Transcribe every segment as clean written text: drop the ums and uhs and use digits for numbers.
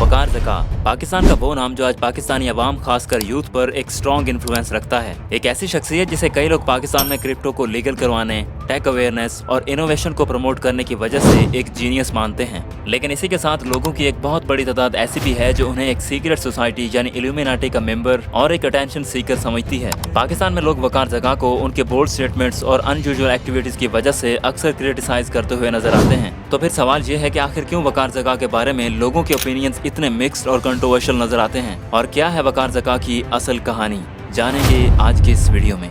वकार ज़का पाकिस्तान का वो नाम जो आज पाकिस्तानी अवाम खासकर यूथ पर एक स्ट्रॉन्ग इन्फ्लुएंस रखता है। एक ऐसी शख्सियत जिसे कई लोग पाकिस्तान में क्रिप्टो को लीगल करवाने, टेक अवेयरनेस और इनोवेशन को प्रमोट करने की वजह से एक जीनियस मानते हैं। लेकिन इसी के साथ लोगों की एक बहुत बड़ी तादाद ऐसी भी है जो उन्हें एक सीक्रेट सोसाइटी यानी इल्यूमिनाटी का मेंबर और एक अटेंशन सीकर समझती है। पाकिस्तान में लोग वकार ज़का को उनके बोल्ड स्टेटमेंट्स और अनयूजुअल एक्टिविटीज की वजह से अक्सर क्रिटिसाइज करते हुए नजर आते हैं। तो फिर सवाल ये है कि आखिर क्यों वकार ज़का के बारे में लोगों के ओपिनियंस इतने मिक्स्ड और कंट्रोवर्शियल नजर आते हैं, और क्या है वकार ज़का की असल कहानी, जानेंगे आज के इस वीडियो में।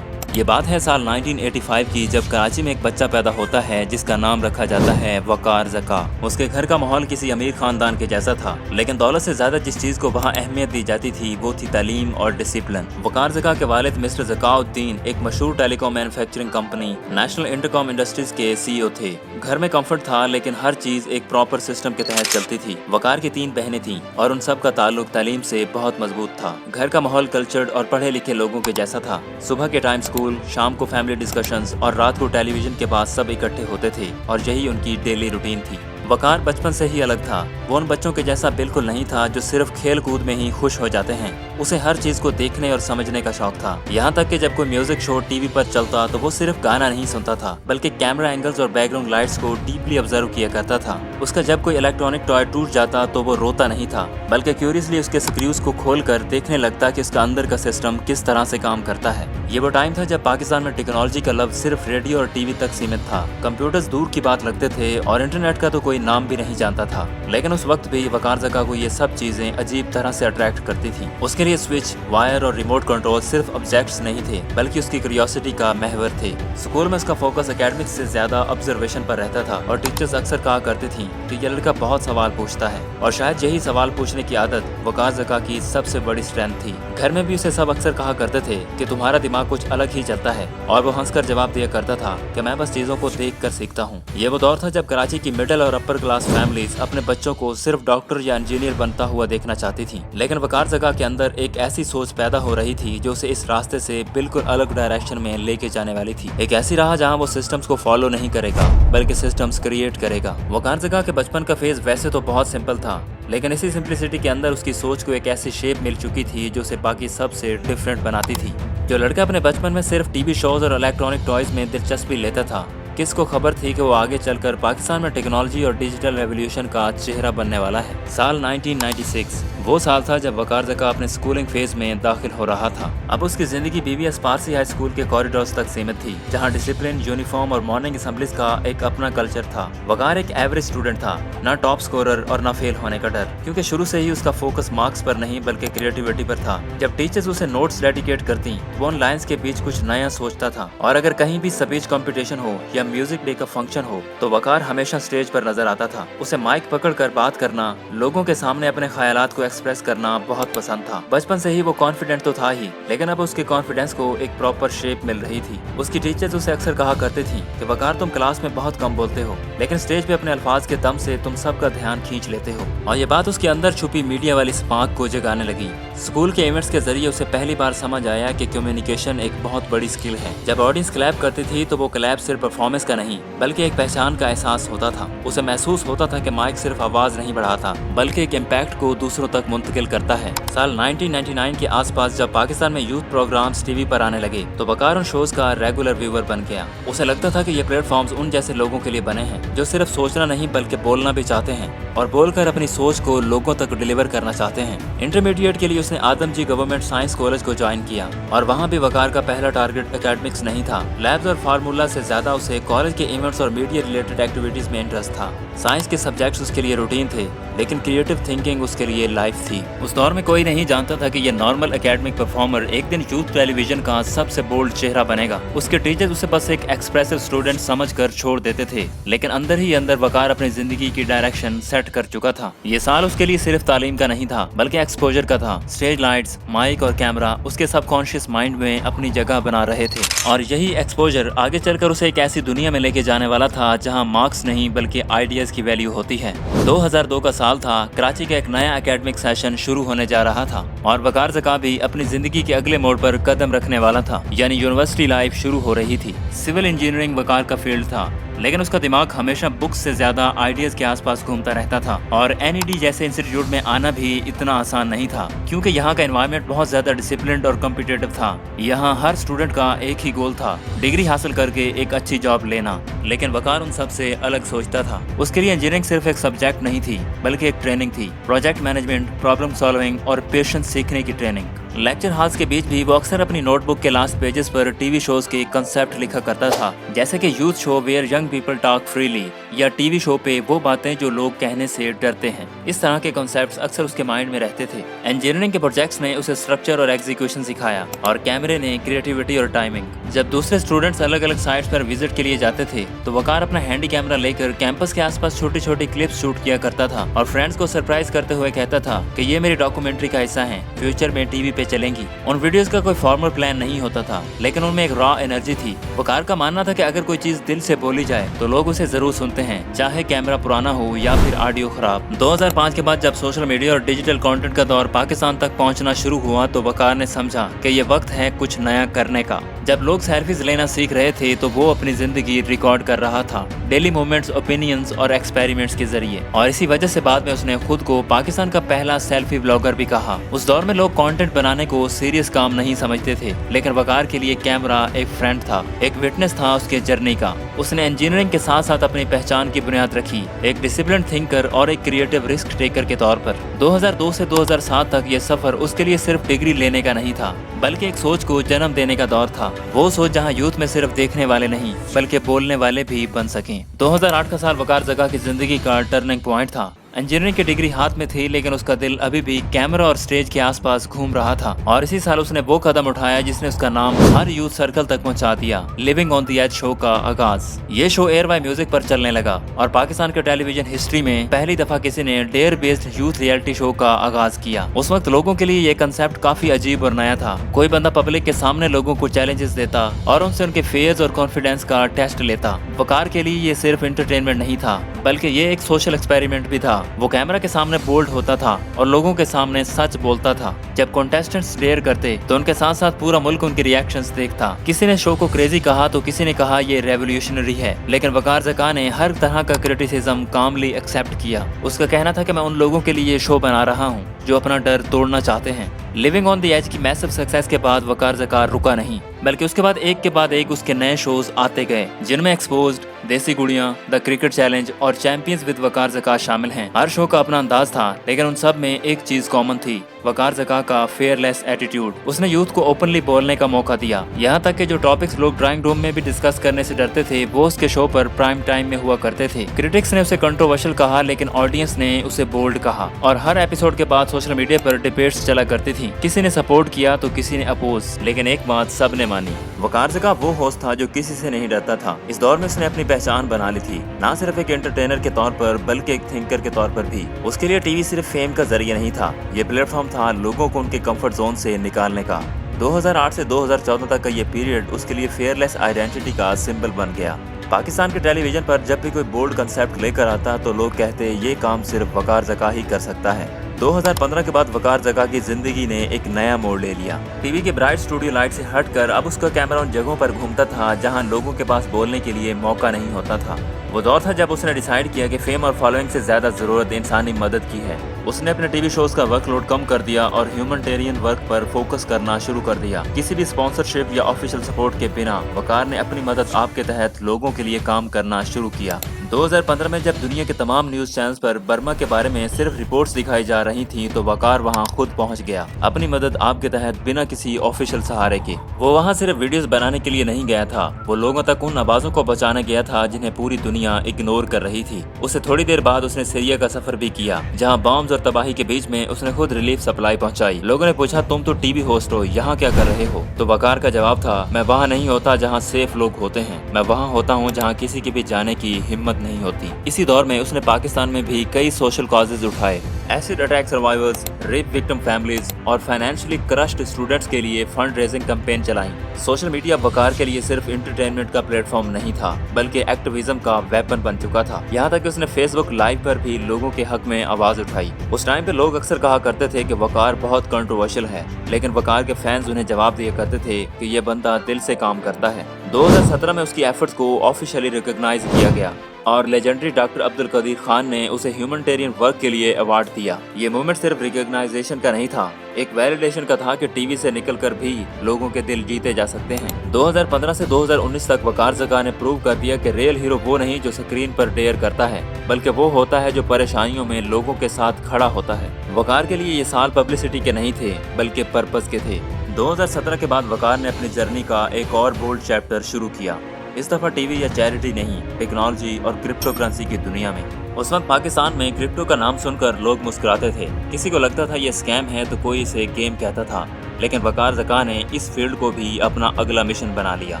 ये बात है साल 1985 की, जब कराची में एक बच्चा पैदा होता है जिसका नाम रखा जाता है वकार ज़का। उसके घर का माहौल किसी अमीर खानदान के जैसा था, लेकिन दौलत से ज्यादा जिस चीज को वहाँ अहमियत दी जाती थी वो थी तालीम और डिसिप्लिन। वकार ज़का के वालिद मिस्टर ज़काउद्दीन एक मशहूर telecom manufacturing company national intercom industries के CEO थे। घर में कम्फर्ट था, लेकिन हर चीज एक प्रॉपर सिस्टम के तहत चलती थी। वकार की 3 बहनें थीं और उन सब का ताल्लुक तालीम से बहुत मजबूत था। घर का माहौल कल्चर्ड और पढ़े लिखे लोगों के जैसा था। सुबह के टाइम स्कूल, शाम को फैमिली डिस्कशंस और रात को टेलीविजन के पास सब इकट्ठे होते थे, और यही उनकी डेली रूटीन थी। वकार बचपन से ही अलग था। वो उन बच्चों के जैसा बिल्कुल नहीं था जो सिर्फ खेल कूद में ही खुश हो जाते हैं। उसे हर चीज को देखने और समझने का शौक था। यहाँ तक कि जब कोई म्यूजिक शो टीवी पर चलता तो वो सिर्फ गाना नहीं सुनता था, बल्कि कैमरा एंगल्स और बैकग्राउंड लाइट्स को डीपली ऑब्जर्व किया करता था। उसका जब कोई इलेक्ट्रॉनिक टॉय टूट जाता तो वो रोता नहीं था, बल्कि क्यूरियसली उसके स्क्रूज को खोलकर देखने लगता कि उसका अंदर का सिस्टम किस तरह से काम करता है। ये वो टाइम था जब पाकिस्तान में टेक्नोलॉजी का लफ्ज सिर्फ रेडियो और टीवी तक सीमित था। कंप्यूटर्स दूर की बात लगते थे और इंटरनेट का तो कोई नाम भी नहीं जानता था। लेकिन उस वक्त भी वकार ज़का को ये सब चीजें अजीब तरह से अट्रैक्ट करती थी। उसके लिए स्विच, वायर और रिमोट कंट्रोल सिर्फ ऑब्जेक्ट्स नहीं थे, बल्कि उसकी क्यूरियोसिटी का महवर थे। स्कूल में उसका फोकस एकेडमिक्स से ज्यादा ऑब्जर्वेशन पर रहता था, और टीचर्स अक्सर कहा करती थी कि ये लड़का बहुत सवाल पूछता है। और शायद यही सवाल पूछने की आदत वकार ज़का की सबसे बड़ी स्ट्रेंथ थी। घर में भी उसे सब अक्सर कहा करते थे कि तुम्हारा दिमाग कुछ अलग ही चलता है, और वो हंसकर जवाब दिया करता था कि मैं बस चीजों को देख कर सीखता हूँ। ये वो दौर था जब कराची की मिडिल और अपर क्लास फैमिलीज अपने बच्चों को सिर्फ डॉक्टर या इंजीनियर बनता हुआ देखना चाहती थी। लेकिन वकार ज़का के अंदर एक ऐसी सोच पैदा हो रही थी जो उसे इस रास्ते से बिल्कुल अलग डायरेक्शन में लेके जाने वाली थी। एक ऐसी राह जहाँ वो सिस्टम्स को फॉलो नहीं करेगा, बल्कि सिस्टम्स क्रिएट करेगा। वकार ज़का के बचपन का फेज वैसे तो बहुत सिंपल था, लेकिन इसी सिंप्लिसिटी के अंदर उसकी सोच को एक ऐसी शेप मिल चुकी थी जो उसे बाकी सब से डिफरेंट बनाती थी। जो लड़का अपने बचपन में सिर्फ टीवी शोज और इलेक्ट्रॉनिक टॉयज में दिलचस्पी लेता था, किसको खबर थी कि वो आगे चलकर पाकिस्तान में टेक्नोलॉजी और डिजिटल रेवोल्यूशन का चेहरा बनने वाला है। साल 1996 वो साल था जब वकार ज़का अपने स्कूलिंग फेज में दाखिल हो रहा था। अब उसकी जिंदगी BBS पारसी हाई स्कूल के कॉरिडोर्स तक सीमित थी, जहां डिसिप्लिन, यूनिफॉर्म और मॉर्निंग असेंबलीज का एक अपना कल्चर था। वकार एक एवरेज स्टूडेंट था, ना टॉप स्कोरर और ना फेल होने का डर, क्योंकि शुरू से ही उसका फोकस मार्क्स पर नहीं बल्कि क्रिएटिविटी पर था। जब टीचर्स उसे नोट्स डेडिकेट करती, वो उन लाइन्स के बीच कुछ नया सोचता था, और अगर कहीं भी स्पीच कॉम्पिटिशन हो या म्यूजिक डे का फंक्शन हो तो वकार हमेशा स्टेज पर नजर आता था। उसे माइक पकड़कर बात करना, लोगों के सामने अपने ख्यालात को एक्सप्रेस करना बहुत पसंद था। बचपन से ही वो कॉन्फिडेंट तो था ही, लेकिन अब उसके कॉन्फिडेंस को एक प्रॉपर शेप मिल रही थी। उसकी टीचर्स उसे अक्सर कहा करती थी कि वकार तुम क्लास में बहुत कम बोलते हो, लेकिन स्टेज पे अपने अल्फाज के दम से तुम सबका ध्यान खींच लेते हो। और ये बात उसके अंदर छुपी मीडिया वाली स्पार्क को जगाने लगी। स्कूल के इवेंट्स के जरिए उसे पहली बार समझ आया कि कम्युनिकेशन एक बहुत बड़ी स्किल है। जब ऑडियंस क्लैप करती थी तो वो क्लैप सिर्फ परफॉर्मेंस का नहीं, बल्कि एक पहचान का एहसास होता था। उसे महसूस होता था कि माइक सिर्फ आवाज नहीं बढ़ाता, बल्कि एक इम्पैक्ट को दूसरों तक मुंतकिल करता है। साल 1999 के आसपास जब पाकिस्तान में यूथ प्रोग्राम्स टीवी पर आने लगे तो वकार उन शोज का रेगुलर व्यूअर बन गया। उसे लगता था कि ये प्लेटफॉर्म्स उन जैसे लोगों के लिए बने हैं जो सिर्फ सोचना नहीं बल्कि बोलना भी चाहते हैं, और बोलकर अपनी सोच को लोगों तक डिलीवर करना चाहते हैं। इंटरमीडिएट के लिए उसने आदमजी गवर्नमेंट साइंस कॉलेज को ज्वाइन किया, और वहाँ भी वकार का पहला टारगेट एकेडमिक्स नहीं था। लैब्स और फार्मूला से ज्यादा उसे कॉलेज के इवेंट्स और मीडिया रिलेटेड एक्टिविटीज में इंटरेस्ट था। साइंस के सब्जेक्ट्स उसके लिए रूटीन थे, लेकिन क्रिएटिव थिंकिंग उसके लिए लाइफ थी। उस दौर में कोई नहीं जानता था कि ये नॉर्मल एकेडमिक परफॉर्मर एक दिन यूथ टेलीविजन का सबसे बोल्ड चेहरा बनेगा। उसके टीचर्स उसे बस एक एक्सप्रेसिव स्टूडेंट समझकर छोड़ देते थे, लेकिन अंदर ही अंदर वकार अपनी जिंदगी की डायरेक्शन सेट कर चुका था। ये साल उसके लिए सिर्फ तालीम का नहीं था, बल्कि एक्सपोजर का था। स्टेज लाइट्स, माइक और कैमरा उसके सबकॉन्शियस माइंड में अपनी जगह बना रहे थे, और यही एक्सपोजर आगे चलकर उसे एक ऐसी दुनिया में लेके जाने वाला था जहाँ मार्क्स नहीं बल्कि आइडियाज की वैल्यू होती है। 2002 का साल था। कराची का एक नया एकेडमिक सेशन शुरू होने जा रहा था, और वकार ज़का भी अपनी जिंदगी के अगले मोड़ पर कदम रखने वाला था, यानी यूनिवर्सिटी लाइफ शुरू हो रही थी। सिविल इंजीनियरिंग वकार का फील्ड था। लेकिन उसका दिमाग हमेशा बुक्स से ज्यादा आइडियाज के आसपास घूमता रहता था। और NED जैसे इंस्टीट्यूट में आना भी इतना आसान नहीं था, क्योंकि यहाँ का एनवायरनमेंट बहुत ज्यादा डिसिप्लिन्ड और कॉम्पिटिटिव था। यहाँ हर स्टूडेंट का एक ही गोल था, डिग्री हासिल करके एक अच्छी जॉब लेना। लेकिन वकार उन सबसे अलग सोचता था। उसके लिए इंजीनियरिंग सिर्फ एक सब्जेक्ट नहीं थी, बल्कि एक ट्रेनिंग थी। प्रोजेक्ट मैनेजमेंट, प्रॉब्लम सॉल्विंग और पेशेंस सीखने की ट्रेनिंग। लेक्चर हॉल्स के बीच भी वो अक्सर अपनी नोटबुक के लास्ट पेजेस पर टीवी शोज के कंसेप्ट लिखा करता था, जैसे कि youth show where young people talk freely, या टीवी शो पे वो बातें जो लोग कहने से डरते हैं। इस तरह के कॉन्सेप्ट्स अक्सर उसके माइंड में रहते थे। इंजीनियरिंग के प्रोजेक्ट्स ने उसे स्ट्रक्चर और एग्जीक्यूशन सिखाया, और कैमरे ने क्रिएटिविटी और टाइमिंग। जब दूसरे स्टूडेंट्स अलग अलग साइट्स पर विजिट के लिए जाते थे, तो वकार अपना हैंडी कैमरा लेकर कैंपस के आसपास छोटी छोटी क्लिप्स शूट किया करता था, और फ्रेंड्स को सरप्राइज करते हुए कहता था कि ये मेरी डॉक्यूमेंट्री का हिस्सा है, फ्यूचर में टीवी पे चलेंगी। उन वीडियोस का कोई फॉर्मल प्लान नहीं होता था, लेकिन उनमें एक रॉ एनर्जी थी। वकार का मानना था कि अगर कोई चीज दिल से बोली जाए तो लोग उसे जरूर सुनते हैं, चाहे कैमरा पुराना हो या फिर ऑडियो खराब। 2005 के बाद जब सोशल मीडिया और डिजिटल कंटेंट का दौर पाकिस्तान तक पहुंचना शुरू हुआ, तो वकार ने समझा कि ये वक्त है कुछ नया करने का। जब लोग सेल्फीज लेना सीख रहे थे, तो वो अपनी जिंदगी रिकॉर्ड कर रहा था, डेली मूवमेंट्स, ओपिनियंस और एक्सपेरिमेंट्स के जरिए। और इसी वजह से बाद में उसने खुद को पाकिस्तान का पहला सेल्फी ब्लॉगर भी कहा। उस दौर में लोग कंटेंट बनाने को सीरियस काम नहीं समझते थे, लेकिन वकार के लिए कैमरा एक फ्रेंड था, एक विटनेस था उसके जर्नी का। उसने इंजीनियरिंग के साथ साथ अपनी पहचान की बुनियाद रखी, एक डिसिप्लिन थिंकर और एक क्रिएटिव रिस्क टेकर के तौर पर। 2002 से 2007 तक ये सफर उसके लिए सिर्फ डिग्री लेने का नहीं था, बल्कि एक सोच को जन्म देने का दौर था। वो सोच जहां यूथ में सिर्फ देखने वाले नहीं, बल्कि बोलने वाले भी बन सकें। 2008 का साल वकार जका की जिंदगी का टर्निंग पॉइंट था। इंजीनियरिंग की डिग्री हाथ में थी, लेकिन उसका दिल अभी भी कैमरा और स्टेज के आसपास घूम रहा था। और इसी साल उसने वो कदम उठाया जिसने उसका नाम हर यूथ सर्कल तक पहुंचा दिया। Living on the edge show का आगाज। ये शो एयर बाय म्यूजिक पर चलने लगा, और पाकिस्तान के टेलीविजन हिस्ट्री में पहली दफा किसी ने dare based youth reality show का आगाज किया। उस वक्त लोगों के लिए ये कंसेप्ट काफी अजीब और नया था। कोई बंदा पब्लिक के सामने लोगों को चैलेंजेस देता और उनसे उनके फेयर्स और कॉन्फिडेंस का टेस्ट लेता। वकार के लिए ये सिर्फ एंटरटेनमेंट नहीं था, बल्कि ये एक सोशल एक्सपेरिमेंट भी था। वो कैमरा के सामने बोल्ड होता था और लोगों के सामने सच बोलता था। जब कॉन्टेस्टेंट्स डेयर करते, तो उनके साथ साथ पूरा मुल्क उनके रिएक्शंस देखता। किसी ने शो को क्रेजी कहा, तो किसी ने कहा ये रेवोल्यूशनरी है, लेकिन वकार जका ने हर तरह का क्रिटिसिज्म कामली एक्सेप्ट किया। उसका कहना था कि मैं उन लोगों के लिए ये शो बना रहा हूँ जो अपना डर तोड़ना चाहते हैं। लिविंग ऑन द एज की मैसिव सक्सेस के बाद वकार जका रुका नहीं, बल्कि उसके बाद एक के बाद एक उसके नए शोज आते गए, जिनमें एक्सपोज्ड, देसी गुड़ियां, द क्रिकेट चैलेंज और चैंपियंस विद वकार जका शामिल हैं। हर शो का अपना अंदाज था, लेकिन उन सब में एक चीज कॉमन थी, वकार जका का फेयरलेस एटीट्यूड। उसने यूथ को ओपनली बोलने का मौका दिया, यहाँ तक कि जो टॉपिक्स लोग ड्राइंग रूम में भी डिस्कस करने से डरते थे, वो उसके शो पर प्राइम टाइम में हुआ करते थे। क्रिटिक्स ने उसे कंट्रोवर्शियल कहा, लेकिन ऑडियंस ने उसे बोल्ड कहा। और हर एपिसोड के बाद सोशल मीडिया पर डिबेट्स चला करती थी। किसी ने सपोर्ट किया तो किसी ने अपोज, लेकिन एक बात सबने मानी, वकार जका वो होस्ट था जो किसी से नहीं डरता था। इस दौर में उसने अपनी पहचान बना ली थी, ना सिर्फ एक एंटरटेनर के तौर पर, बल्कि एक थिंकर के तौर पर भी। उसके लिए टीवी सिर्फ फेम का जरिया नहीं था, ये प्लेटफॉर्म था लोगों को उनके कंफर्ट जोन से निकालने का। 2008 से 2014 तक का ये पीरियड उसके लिए फेयरलेस आइडेंटिटी का सिंबल बन गया। पाकिस्तान के टेलीविजन पर जब भी कोई बोल्ड कंसेप्ट लेकर आता, तो लोग कहते ये काम सिर्फ वकार जका ही कर सकता है। 2015 के बाद वकार जका की जिंदगी ने एक नया मोड़ ले लिया। टीवी के ब्राइट स्टूडियो लाइट से हटकर अब उसका कैमरा उन जगहों पर घूमता था जहां लोगों के पास बोलने के लिए मौका नहीं होता था। वो दौर था जब उसने डिसाइड किया कि फेम और फॉलोइंग से ज्यादा जरूरत इंसानी मदद की है। उसने अपने टीवी शोज का वर्कलोड कम कर दिया और ह्यूमैनिटेरियन वर्क पर फोकस करना शुरू कर दिया। किसी भी स्पॉन्सरशिप या ऑफिशियल सपोर्ट के बिना वकार ने अपनी मदद आप के तहत लोगों के लिए काम करना शुरू किया। 2015 में जब दुनिया के तमाम न्यूज चैनल्स पर बर्मा के बारे में सिर्फ रिपोर्ट्स दिखाई जा रही थीं, तो वकार वहां खुद पहुंच गया, अपनी मदद आप के तहत बिना किसी ऑफिशियल सहारे के। वो वहां सिर्फ वीडियोस बनाने के लिए नहीं गया था, वो लोगों तक उन आवाजों को बचाने गया था जिन्हें पूरी दुनिया इग्नोर कर रही थी। उससे थोड़ी देर बाद उसने सीरिया का सफर भी किया, जहाँ बॉम्ब्स और तबाही के बीच में उसने खुद रिलीफ सप्लाई पहुंचाई। लोगों ने पूछा, तुम तो टीवी होस्ट हो, यहाँ क्या कर रहे हो? तो वकार का जवाब था, मैं वहाँ नहीं होता जहाँ सेफ लोग होते हैं, मैं वहाँ होता हूँ जहाँ किसी के भी जाने की हिम्मत नहीं होती। इसी दौर में उसने पाकिस्तान में भी कई सोशल कॉजेज उठाए। Acid attack survivors, rape victim families और फाइनेंशियली क्रश्ड स्टूडेंट्स के लिए फंड रेजिंग कैंपेन चलाई। सोशल मीडिया वकार के लिए सिर्फ एंटरटेनमेंट का प्लेटफॉर्म नहीं था, बल्कि एक्टिविज्म का वेपन बन चुका था। यहाँ तक कि उसने फेसबुक लाइव पर भी लोगों के हक में आवाज उठाई। उस टाइम पे लोग अक्सर कहा करते थे कि वकार बहुत कंट्रोवर्शियल है, लेकिन वकार के फैंस उन्हें जवाब दिया करते थे कि ये बंदा दिल से काम करता है। 2017 में उसकी एफर्ट्स को ऑफिशियली रिकॉग्नाइज किया गया और लेजेंडरी डॉक्टर अब्दुल कदीर खान ने उसे ह्यूमैनिटेरियन वर्क के लिए अवार्ड दिया। ये मूवमेंट सिर्फ रिकॉग्नाइजेशन का नहीं था, एक वैलिडेशन का था कि टीवी से निकलकर भी लोगों के दिल जीते जा सकते हैं। 2015 से 2019 तक वकार ज़का ने प्रूव कर दिया कि रियल हीरो वो नहीं जो स्क्रीन पर डेयर करता है, बल्कि वो होता है जो परेशानियों में लोगों के साथ खड़ा होता है। वकार के लिए ये साल पब्लिसिटी के नहीं थे, बल्कि पर्पस के थे। 2017 के बाद वकार ने अपनी जर्नी का एक और बोल्ड चैप्टर शुरू किया। इस दफा टीवी या चैरिटी नहीं, टेक्नोलॉजी और क्रिप्टो करेंसी की दुनिया में। उस वक्त पाकिस्तान में क्रिप्टो का नाम सुनकर लोग मुस्कुराते थे। किसी को लगता था ये स्कैम है तो कोई इसे गेम कहता था, लेकिन वकार ज़का ने इस फील्ड को भी अपना अगला मिशन बना लिया।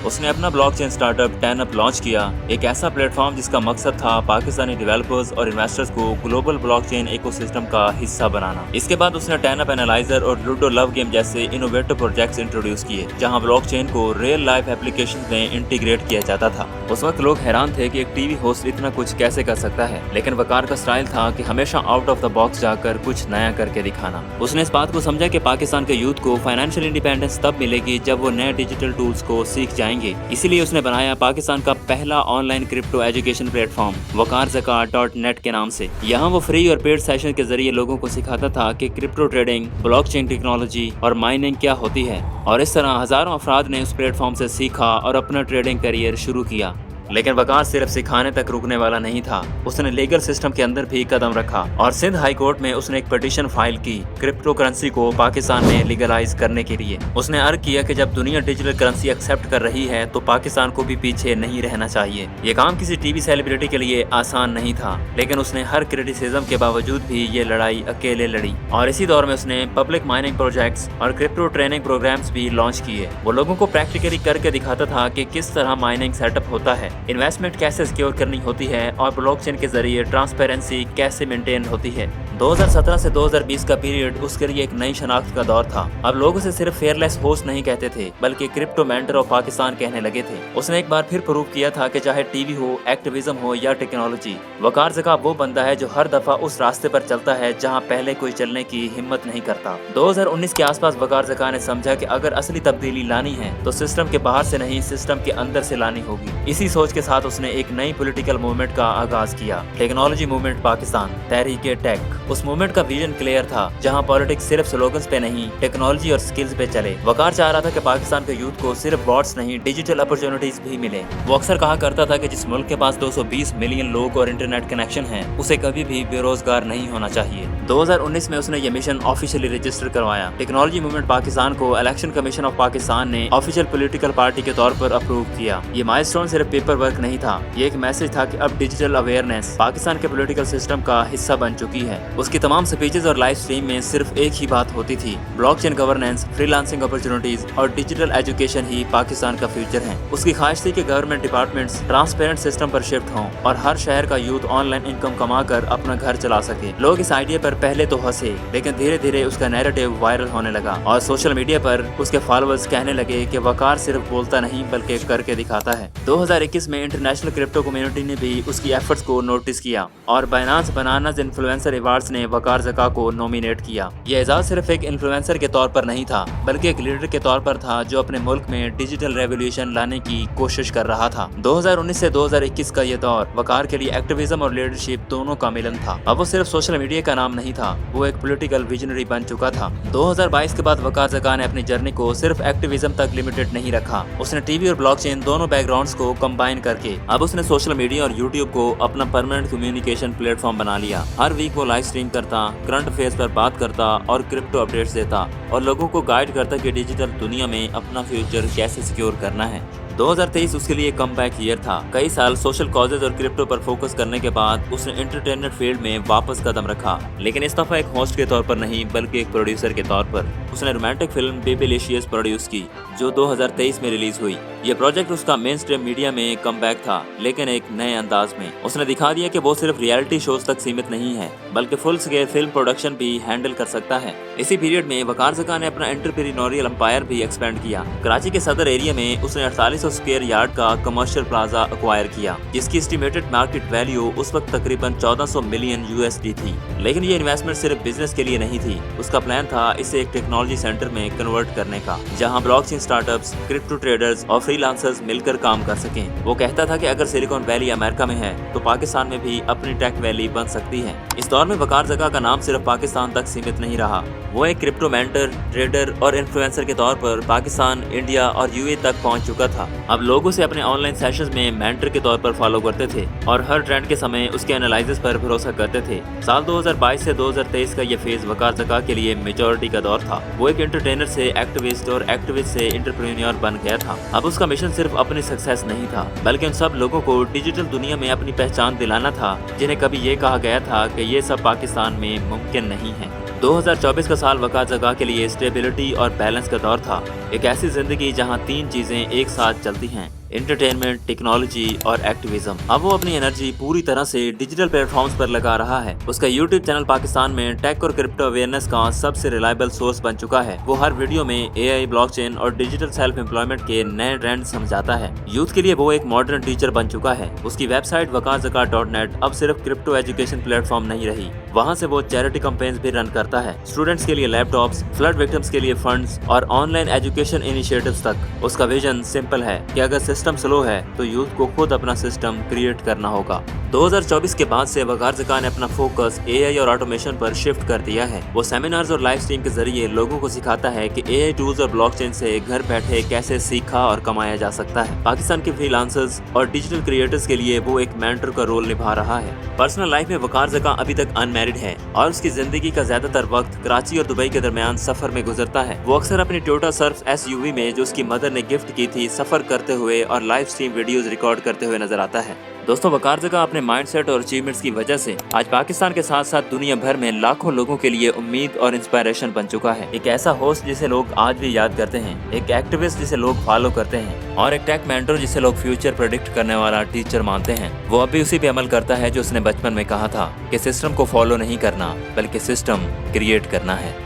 उसने अपना ब्लॉकचेन स्टार्टअप टैनअप लॉन्च किया, एक ऐसा प्लेटफॉर्म जिसका मकसद था पाकिस्तानी डेवलपर्स और इन्वेस्टर्स को ग्लोबल ब्लॉकचेन इकोसिस्टम का हिस्सा बनाना। इसके बाद उसने टैनअप एनालाइजर और लूडो लव गेम जैसे इनोवेटिव प्रोजेक्ट्स इंट्रोड्यूस किए, जहां ब्लॉकचेन को रियल लाइफ एप्लीकेशन में इंटीग्रेट किया जाता था। उस वक्त लोग हैरान थे कि एक टीवी होस्ट इतना कुछ कैसे कर सकता है, लेकिन वकार का स्टाइल था कि हमेशा आउट ऑफ द बॉक्स जाकर कुछ नया करके दिखाना। उसने इस बात को समझा कि पाकिस्तान के यूथ को फाइनेंशियल इंडिपेंडेंस तब मिलेगी जब वो नए डिजिटल टूल्स को सीख जाएंगे। इसीलिए उसने बनाया पाकिस्तान का पहला online crypto education platform wakarzaka.net के नाम से। यहाँ वो फ्री और पेड सेशन के जरिए लोगों को सिखाता था कि क्रिप्टो ट्रेडिंग, ब्लॉकचेन टेक्नोलॉजी और माइनिंग क्या होती है। और इस तरह हजारों अफराद ने उस प्लेटफॉर्म से सीखा और अपना ट्रेडिंग करियर शुरू किया। लेकिन वकार सिर्फ सिखाने तक रुकने वाला नहीं था, उसने लीगल सिस्टम के अंदर भी कदम रखा और सिंध हाई कोर्ट में उसने एक पिटीशन फाइल की क्रिप्टो करेंसी को पाकिस्तान में लीगलाइज करने के लिए। उसने अर्ज किया कि जब दुनिया डिजिटल करेंसी एक्सेप्ट कर रही है तो पाकिस्तान को भी पीछे नहीं रहना चाहिए। ये काम किसी टीवी सेलिब्रिटी के लिए आसान नहीं था, लेकिन उसने हर क्रिटिसिज्म के बावजूद भी ये लड़ाई अकेले लड़ी। और इसी दौर में उसने पब्लिक माइनिंग प्रोजेक्ट्स और क्रिप्टो ट्रेनिंग प्रोग्राम्स भी लॉन्च किए। वो लोगों को प्रैक्टिकली करके दिखाता था कि किस तरह माइनिंग सेटअप होता है, इन्वेस्टमेंट कैसे सिक्योर करनी होती है और ब्लॉकचेन के जरिए ट्रांसपेरेंसी कैसे मेंटेन होती है। 2017 से 2020 का पीरियड उसके लिए एक नई शनाख्त का दौर था। अब लोग उसे सिर्फ फेयरलेस होस्ट नहीं कहते थे, बल्कि क्रिप्टो मेंटर ऑफ पाकिस्तान कहने लगे थे। उसने एक बार फिर प्रूव किया था कि चाहे टीवी हो, एक्टिविज्म हो या टेक्नोलॉजी, वकार ज़का वो बंदा है जो हर दफा उस रास्ते पर चलता है जहां पहले कोई चलने की हिम्मत नहीं करता। 2019 के आसपास वकार ज़का ने समझा कि अगर असली तब्दीली लानी है तो सिस्टम के बाहर से नहीं, सिस्टम के अंदर से लानी होगी। इसी सोच के साथ उसने एक नई पॉलिटिकल मूवमेंट का आगाज किया, टेक्नोलॉजी मूवमेंट पाकिस्तान, तहरीके टेक। उस मूवमेंट का विजन क्लियर था, जहां पॉलिटिक्स सिर्फ स्लोगन्स पे नहीं, टेक्नोलॉजी और स्किल्स पे चले। वकार चाह रहा था कि पाकिस्तान के यूथ को सिर्फ बॉट्स नहीं, डिजिटल अपॉर्चुनिटीज भी मिले। वो अक्सर कहा करता था कि जिस मुल्क के पास 220 मिलियन लोग और इंटरनेट कनेक्शन है, उसे कभी भी बेरोजगार नहीं होना चाहिए। 2019 में उसने ये मिशन ऑफिशियली रजिस्टर करवाया। टेक्नोलॉजी मूवमेंट पाकिस्तान को इलेक्शन कमीशन ऑफ पाकिस्तान ने ऑफिशियल पॉलिटिकल पार्टी के तौर पर अप्रूव किया। ये माइलस्टोन सिर्फ पेपर वर्क नहीं था, ये एक मैसेज था कि अब डिजिटल अवेयरनेस पाकिस्तान के पॉलिटिकल सिस्टम का हिस्सा बन चुकी है। उसकी तमाम स्पीचेस और लाइव स्ट्रीम में सिर्फ एक ही बात होती थी, ब्लॉकचेन गवर्नेंस, फ्रीलांसिंग अपॉर्चुनिटीज और डिजिटल एजुकेशन ही पाकिस्तान का फ्यूचर है। उसकी ख्वाहिश थी कि गवर्नमेंट डिपार्टमेंट्स ट्रांसपेरेंट सिस्टम पर शिफ्ट हों और हर शहर का यूथ ऑनलाइन इनकम कमाकर अपना घर चला सके। लोग इस आइडिया पर पहले तो हंसे, लेकिन धीरे धीरे उसका नैरेटिव वायरल होने लगा और सोशल मीडिया पर उसके फॉलोअर्स कहने लगे कि वकार सिर्फ बोलता नहीं बल्कि करके दिखाता है। 2021 में इंटरनेशनल क्रिप्टो कम्युनिटी ने भी उसकी एफर्ट्स को नोटिस किया और बाइनांस बनानास इन्फ्लुएंसर अवार्ड्स ने वकार ज़का को नॉमिनेट किया। यह एजाज सिर्फ एक इन्फ्लुएंसर के तौर पर नहीं था, बल्कि एक लीडर के तौर पर था जो अपने मुल्क में डिजिटल रेवोल्यूशन लाने की कोशिश कर रहा था। 2019 से 2021 का यह दौर वकार के लिए एक्टिविज्म और लीडरशिप दोनों का मिलन था। अब वो सिर्फ सोशल मीडिया का नाम नहीं था, वो एक पॉलिटिकल विजनरी बन चुका था। 2022 के बाद वकार ज़का ने अपनी जर्नी को सिर्फ एक्टिविज्म तक लिमिटेड नहीं रखा। उसने टीवी और ब्लॉकचेन दोनों बैकग्राउंड्स को कंबाइन करके अब उसने सोशल मीडिया और यूट्यूब को अपना परमानेंट कम्युनिकेशन प्लेटफॉर्म बना लिया। हर वीक वो लाइव स्ट्रीम करता, करंट अफेयर्स पर बात करता और क्रिप्टो अपडेट्स देता और लोगों को गाइड करता कि डिजिटल दुनिया में अपना फ्यूचर कैसे सिक्योर करना है। 2023 उसके लिए कम बैक ईयर था। कई साल सोशल कॉजेज और क्रिप्टो पर फोकस करने के बाद उसने एंटरटेनमेंट फील्ड में वापस कदम रखा, लेकिन इस दफा एक होस्ट के तौर पर नहीं बल्कि एक प्रोड्यूसर के तौर पर। उसने रोमांटिक फिल्म बेबीलिशियस प्रोड्यूस की जो 2023 में रिलीज हुई। ये प्रोजेक्ट उसका मेन स्ट्रीम मीडिया में कम बैक था, लेकिन एक नए अंदाज में। उसने दिखा दिया कि वो सिर्फ रियलिटी शोज तक सीमित नहीं है बल्कि फुल स्केल फिल्म प्रोडक्शन भी हैंडल कर सकता है। इसी पीरियड में वकार ज़का ने अपना एंटरप्रेन्योरियल एम्पायर भी एक्सपेंड किया। कराची के सदर एरिया में उसने 4800 स्क्वायर यार्ड का कमर्शियल प्लाजा एक्वायर किया, जिसकी एस्टिमेटेड मार्केट वैल्यू उस वक्त तकरीबन 1400 मिलियन USD थी। लेकिन ये इन्वेस्टमेंट सिर्फ बिजनेस के लिए नहीं थी। उसका प्लान था इसे एक टेक्नोलॉजी सेंटर में कन्वर्ट करने का, जहां ब्लॉकचेन स्टार्टअप्स, क्रिप्टो ट्रेडर्स और फ्रीलांसर्स मिलकर काम कर सकें। वो कहता था कि अगर सिलिकॉन वैली अमेरिका में है तो पाकिस्तान में भी अपनी टेक वैली बन सकती है। इस दौर में वकार ज़का का नाम सिर्फ पाकिस्तान तक सीमित नहीं रहा। वो एक क्रिप्टो मेंटर, ट्रेडर और इन्फ्लुएंसर के तौर पर पाकिस्तान, इंडिया और UAE तक पहुंच चुका था। अब लोग उसे अपने ऑनलाइन सेशंस में मेंटर के तौर पर फॉलो करते थे और हर ट्रेंड के समय उसके एनालिसिस पर भरोसा करते थे। साल 2022 से 2023 का ये फेज वकार ज़का के लिए मेजॉरिटी का दौर था। वो एक एंटरटेनर से एक्टिविस्ट और एक्टिविस्ट से एंटरप्रेन्योर बन गया था। अब उसका मिशन सिर्फ अपनी सक्सेस नहीं था बल्कि उन सब लोगों को डिजिटल दुनिया में अपनी पहचान दिलाना था जिन्हें कभी ये कहा गया था कि ये सब पाकिस्तान में मुमकिन नहीं है। 2024 का साल वकार ज़का के लिए स्टेबिलिटी और बैलेंस का दौर था। एक ऐसी जिंदगी जहां 3 चीजें एक साथ चलती हैं: एंटरटेनमेंट, टेक्नोलॉजी और एक्टिविज्म। अब वो अपनी एनर्जी पूरी तरह से डिजिटल प्लेटफॉर्म्स पर लगा रहा है। उसका यूट्यूब चैनल पाकिस्तान में टेक और क्रिप्टो अवेयरनेस का सबसे रिलायबल सोर्स बन चुका है। वो हर वीडियो में AI, ब्लॉकचेन और डिजिटल सेल्फ एम्प्लॉयमेंट के नए ट्रेंड समझाता है। यूथ के लिए वो एक मॉडर्न टीचर बन चुका है। उसकी वेबसाइट wakarzaka.net अब सिर्फ क्रिप्टो एजुकेशन प्लेटफॉर्म नहीं रही, वहाँ से वो चैरिटी कैंपेन्स भी रन करता है। स्टूडेंट्स के लिए लैपटॉप्स, फ्लड विक्टिम्स के लिए फंड्स और ऑनलाइन एजुकेशन इनिशिएटिव्स तक। उसका विजन सिंपल है कि अगर सिस्टम स्लो है तो यूथ को खुद अपना सिस्टम क्रिएट करना होगा। 2024 के बाद से वकार ज़का ने अपना फोकस AI और ऑटोमेशन पर शिफ्ट कर दिया है। वो सेमिनार्स और लाइव स्ट्रीम के जरिए लोगों को सिखाता है कि AI टूल्स और ब्लॉकचेन से घर बैठे कैसे सीखा और कमाया जा सकता है। पाकिस्तान के फ्रीलांसर्स और डिजिटल क्रिएटर्स के लिए वो एक मेंटर का रोल निभा रहा है। पर्सनल लाइफ में वकार ज़का अभी तक अनमैरिड है और उसकी जिंदगी का ज्यादातर वक्त कराची और दुबई के दरमियान सफर में गुजरता है। वो अक्सर अपनी टोयोटा सर्फ SUV में जो उसकी मदर ने गिफ्ट की थी सफर करते हुए और लाइव स्ट्रीम वीडियोस रिकॉर्ड करते हुए नजर आता है। दोस्तों, वकार ज़का अपने माइंडसेट और अचीवमेंट्स की वजह से आज पाकिस्तान के साथ साथ दुनिया भर में लाखों लोगों के लिए उम्मीद और इंस्पिरेशन बन चुका है। एक ऐसा होस्ट जिसे लोग आज भी याद करते हैं, एक एक्टिविस्ट जिसे लोग फॉलो करते हैं और एक टेक मेंटर जिसे लोग फ्यूचर प्रेडिक्ट करने वाला टीचर मानते हैं। वो अभी उसी पे अमल करता है जो उसने बचपन में कहा था कि सिस्टम को फॉलो नहीं करना बल्कि सिस्टम क्रिएट करना है।